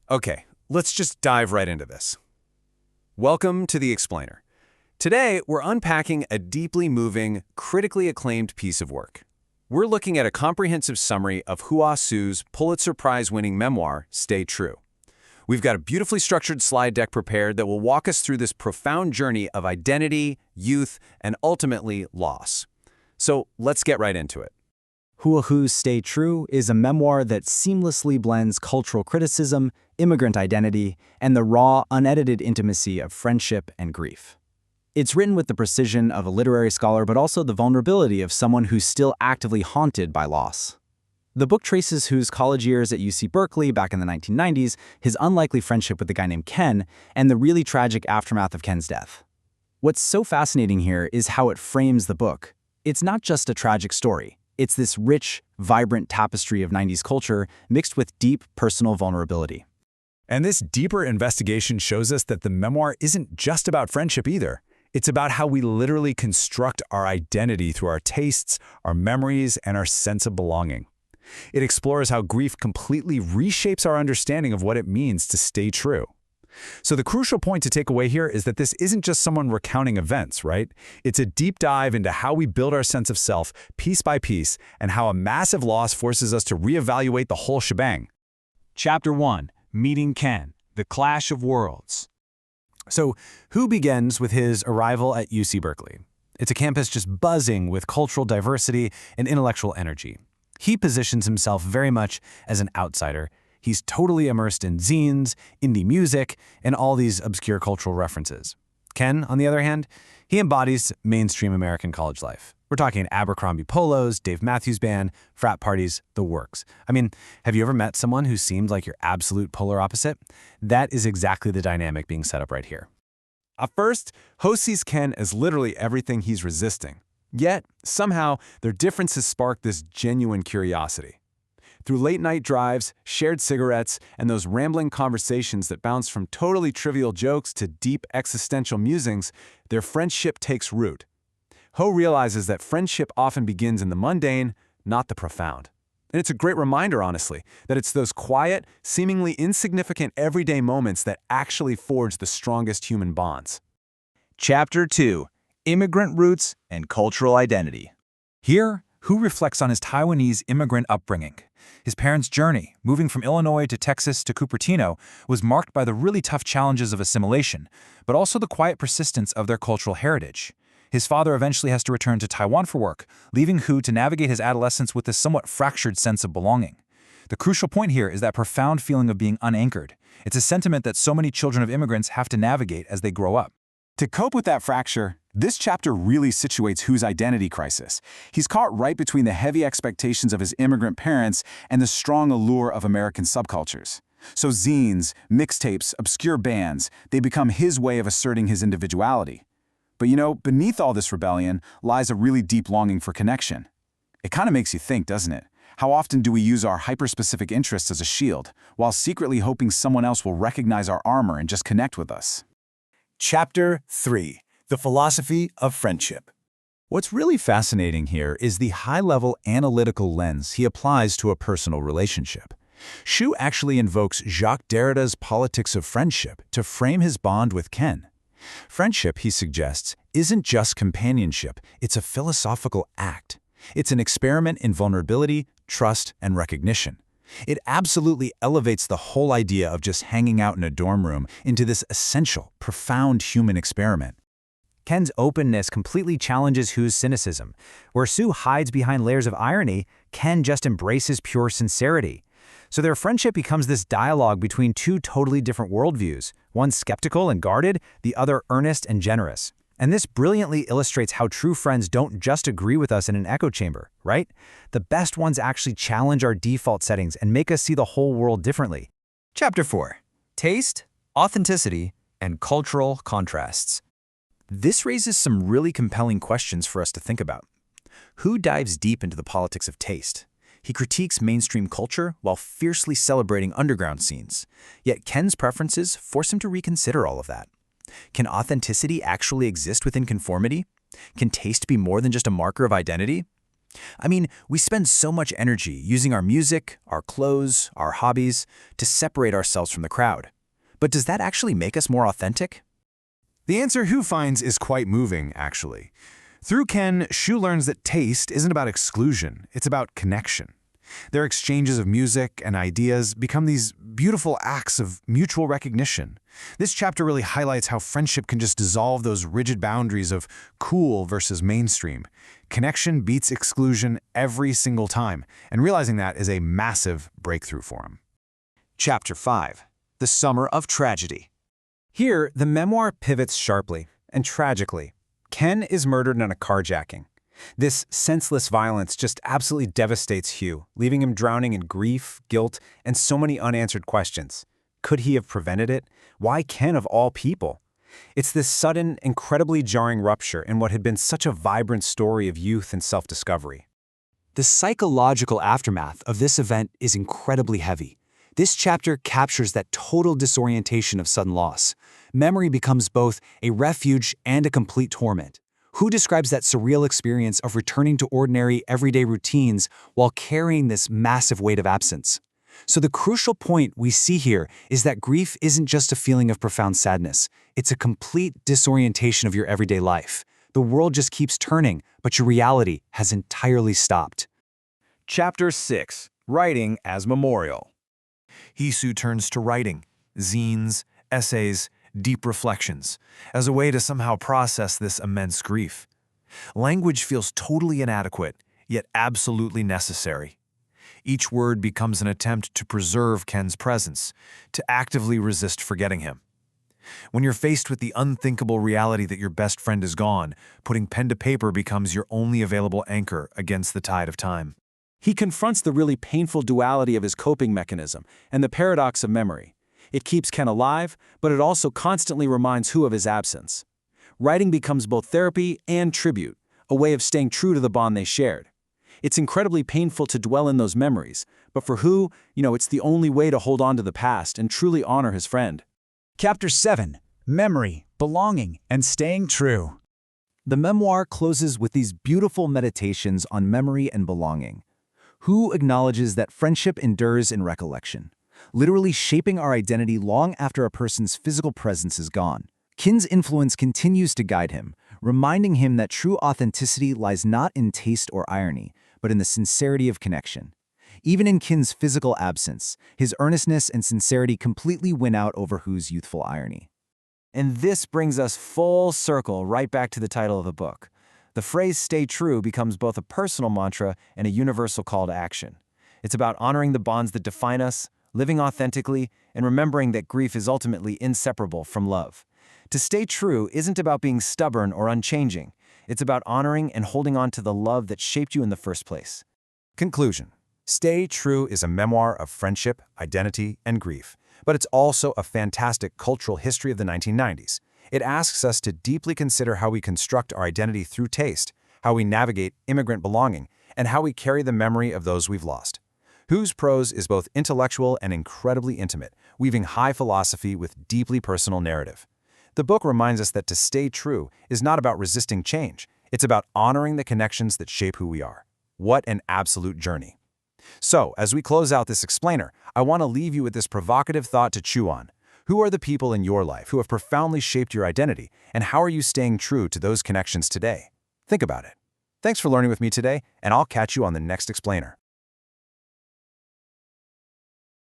Okay, let's just dive right into this. Welcome to The Explainer. Today, we're unpacking a deeply moving, critically acclaimed piece of work. We're looking at a comprehensive summary of Hua Hsu's Pulitzer Prize-winning memoir, Stay True. We've got a beautifully structured slide deck prepared that will walk us through this profound journey of identity, youth, and ultimately loss. So let's get right into it. Hua Hsu's Stay True is a memoir that seamlessly blends cultural criticism, immigrant identity, and the raw, unedited intimacy of friendship and grief. It's written with the precision of a literary scholar, but also the vulnerability of someone who's still actively haunted by loss. The book traces Hsu's college years at UC Berkeley back in the 1990s, his unlikely friendship with a guy named Ken, and the really tragic aftermath of Ken's death. What's so fascinating here is how it frames the book. It's not just a tragic story. It's this rich, vibrant tapestry of 90s culture mixed with deep personal vulnerability. And this deeper investigation shows us that the memoir isn't just about friendship either. It's about how we literally construct our identity through our tastes, our memories, and our sense of belonging. It explores how grief completely reshapes our understanding of what it means to stay true. So the crucial point to take away here is that this isn't just someone recounting events, right? It's a deep dive into how we build our sense of self piece by piece and how a massive loss forces us to reevaluate the whole shebang. Chapter 1. Meeting Ken, The Clash of Worlds. So, Hsu begins with his arrival at UC Berkeley. It's a campus just buzzing with cultural diversity and intellectual energy. He positions himself very much as an outsider. He's totally immersed in zines, indie music, and all these obscure cultural references. Ken, on the other hand, he embodies mainstream American college life. We're talking Abercrombie polos, Dave Matthews Band, frat parties, the works. I mean, have you ever met someone who seemed like your absolute polar opposite? That is exactly the dynamic being set up right here. At first, Hsu sees Ken as literally everything he's resisting. Yet, somehow, their differences spark this genuine curiosity. Through late-night drives, shared cigarettes, and those rambling conversations that bounce from totally trivial jokes to deep existential musings, their friendship takes root. Hsu realizes that friendship often begins in the mundane, not the profound. And it's a great reminder, honestly, that it's those quiet, seemingly insignificant everyday moments that actually forge the strongest human bonds. Chapter 2. Immigrant Roots and Cultural Identity. Here, Hsu reflects on his Taiwanese immigrant upbringing. His parents' journey, moving from Illinois to Texas to Cupertino, was marked by the really tough challenges of assimilation, but also the quiet persistence of their cultural heritage. His father eventually has to return to Taiwan for work, leaving Hsu to navigate his adolescence with this somewhat fractured sense of belonging. The crucial point here is that profound feeling of being unanchored. It's a sentiment that so many children of immigrants have to navigate as they grow up. To cope with that fracture, this chapter really situates Hsu's identity crisis. He's caught right between the heavy expectations of his immigrant parents and the strong allure of American subcultures. So zines, mixtapes, obscure bands, they become his way of asserting his individuality. But beneath all this rebellion lies a really deep longing for connection. It kind of makes you think, doesn't it? How often do we use our hyper-specific interests as a shield, while secretly hoping someone else will recognize our armor and just connect with us? Chapter 3. The Philosophy of Friendship. What's really fascinating here is the high-level analytical lens he applies to a personal relationship. Hsu actually invokes Jacques Derrida's Politics of Friendship to frame his bond with Ken. Friendship, he suggests, isn't just companionship, it's a philosophical act. It's an experiment in vulnerability, trust, and recognition. It absolutely elevates the whole idea of just hanging out in a dorm room into this essential, profound human experiment. Ken's openness completely challenges Hsu's cynicism. Where Hsu hides behind layers of irony, Ken just embraces pure sincerity. So their friendship becomes this dialogue between two totally different worldviews, one skeptical and guarded, the other earnest and generous. And this brilliantly illustrates how true friends don't just agree with us in an echo chamber, right? The best ones actually challenge our default settings and make us see the whole world differently. Chapter 4. Taste, Authenticity, and Cultural Contrasts. This raises some really compelling questions for us to think about. Hsu dives deep into the politics of taste. He critiques mainstream culture while fiercely celebrating underground scenes. Yet Ken's preferences force him to reconsider all of that. Can authenticity actually exist within conformity? Can taste be more than just a marker of identity? I mean, we spend so much energy using our music, our clothes, our hobbies to separate ourselves from the crowd. But does that actually make us more authentic? The answer Hsu finds is quite moving, actually. Through Ken, Hsu learns that taste isn't about exclusion, it's about connection. Their exchanges of music and ideas become these beautiful acts of mutual recognition. This chapter really highlights how friendship can just dissolve those rigid boundaries of cool versus mainstream. Connection beats exclusion every single time, and realizing that is a massive breakthrough for him. Chapter 5. The Summer of Tragedy. Here, the memoir pivots sharply and tragically. Ken is murdered in a carjacking. This senseless violence just absolutely devastates Hugh, leaving him drowning in grief, guilt, and so many unanswered questions. Could he have prevented it? Why Ken of all people? It's this sudden, incredibly jarring rupture in what had been such a vibrant story of youth and self-discovery. The psychological aftermath of this event is incredibly heavy. This chapter captures that total disorientation of sudden loss. Memory becomes both a refuge and a complete torment. Who describes that surreal experience of returning to ordinary, everyday routines while carrying this massive weight of absence? So the crucial point we see here is that grief isn't just a feeling of profound sadness. It's a complete disorientation of your everyday life. The world just keeps turning, but your reality has entirely stopped. Chapter 6. Writing as Memorial. Hua Hsu turns to writing, zines, essays, deep reflections, as a way to somehow process this immense grief. Language feels totally inadequate, yet absolutely necessary. Each word becomes an attempt to preserve Ken's presence, to actively resist forgetting him. When you're faced with the unthinkable reality that your best friend is gone, putting pen to paper becomes your only available anchor against the tide of time. He confronts the really painful duality of his coping mechanism and the paradox of memory. It keeps Ken alive, but it also constantly reminds Hsu of his absence. Writing becomes both therapy and tribute, a way of staying true to the bond they shared. It's incredibly painful to dwell in those memories, but for Hsu, it's the only way to hold on to the past and truly honor his friend. Chapter 7. Memory, Belonging, and Staying True. The memoir closes with these beautiful meditations on memory and belonging. Hsu acknowledges that friendship endures in recollection, literally shaping our identity long after a person's physical presence is gone. Ken's influence continues to guide him, reminding him that true authenticity lies not in taste or irony, but in the sincerity of connection. Even in Ken's physical absence, his earnestness and sincerity completely win out over Hsu's youthful irony. And this brings us full circle right back to the title of the book. The phrase "stay true" becomes both a personal mantra and a universal call to action. It's about honoring the bonds that define us, living authentically, and remembering that grief is ultimately inseparable from love. To stay true isn't about being stubborn or unchanging. It's about honoring and holding on to the love that shaped you in the first place. Conclusion. Stay True is a memoir of friendship, identity, and grief, but it's also a fantastic cultural history of the 1990s. It asks us to deeply consider how we construct our identity through taste, how we navigate immigrant belonging, and how we carry the memory of those we've lost. Hu's prose is both intellectual and incredibly intimate, weaving high philosophy with deeply personal narrative. The book reminds us that to stay true is not about resisting change. It's about honoring the connections that shape who we are. What an absolute journey. So, as we close out this explainer, I want to leave you with this provocative thought to chew on. Who are the people in your life who have profoundly shaped your identity, and how are you staying true to those connections today? Think about it. Thanks for learning with me today, and I'll catch you on the next explainer.